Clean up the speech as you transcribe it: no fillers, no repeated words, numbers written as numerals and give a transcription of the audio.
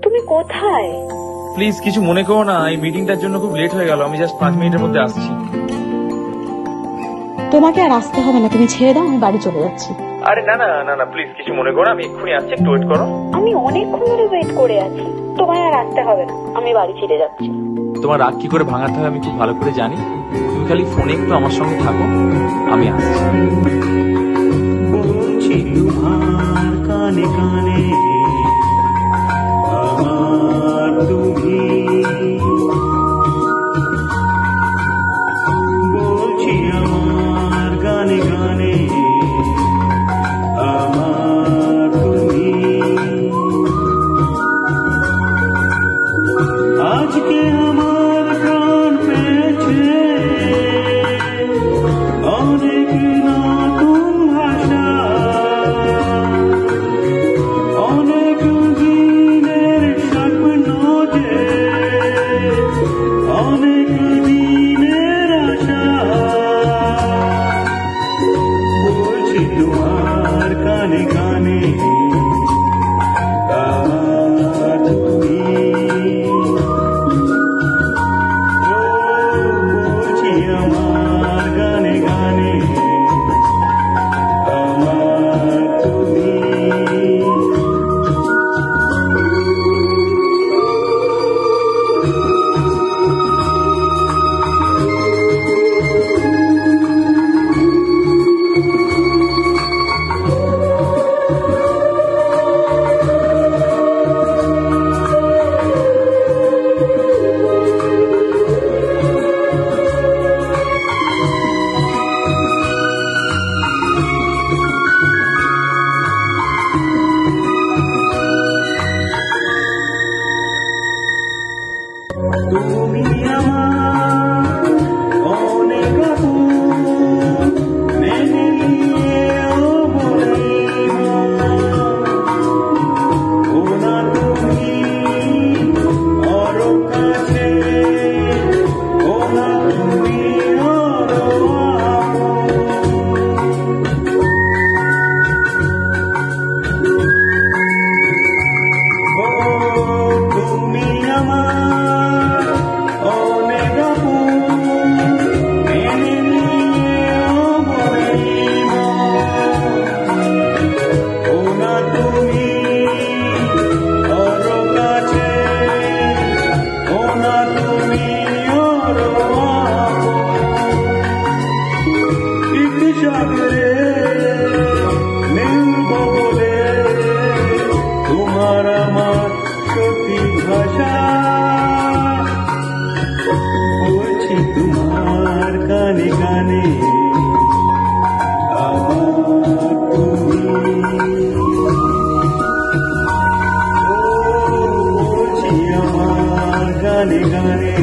তুমি কোথায়? প্লিজ কিছু মনে করো না, এই মিটিংটার জন্য খুব লেট হয়ে গেল। আমি জাস্ট 5 মিনিটের মধ্যে আসছি। তোমাকে আর আসতে হবে না, তুমি ছেড়ে দাও, আমি বাড়ি চলে যাচ্ছি। আরে না না না না, প্লিজ কিছু মনে করো, আমি এক্ষুনি আসছি, একটু ওয়েট করো। আমি অনেকক্ষণ ধরে ওয়েট করে আছি, তোমায় আর আসতে হবে না, আমি বাড়ি ছেড়ে যাচ্ছি। তোমার রাগ কি করে ভাঙাতে হয় আমি খুব ভালো করে জানি। তুমি খালি ফোনে একটু আমার সঙ্গে থাকো, আমি আসছি। বলছি তোমার কানে কানে আমার তুমি, বলছি আমার গানে গানে আমার তুমি। আজকে আমার প্রাণ পেয়েছে অনেক নতুন ভাষা, অনেক দিনের স্বপ্ন যে, অনেক দিনের আশা। বলছি তোমার কানে কানে আমার তুমি, বলছি আমার গানে গানে আমার তুমি। তুমি আমার অনেক আপন, মেনে নিয়েও বলিব ও না তুমি আরো কাছে, ও না তুমি আরো আপন। ও তুমি আমার অনেক আপন, মেনে নিয়েও বলিব ও না তুমি আরো কাছে, ও না তুমি আরো আপন। একটি সাগরে মিলব বলে তোমার আমার সঠিক ভাষা। বলছি তোমার কানে কানে আমার তুমি, ও বলছি আমার গানে গানে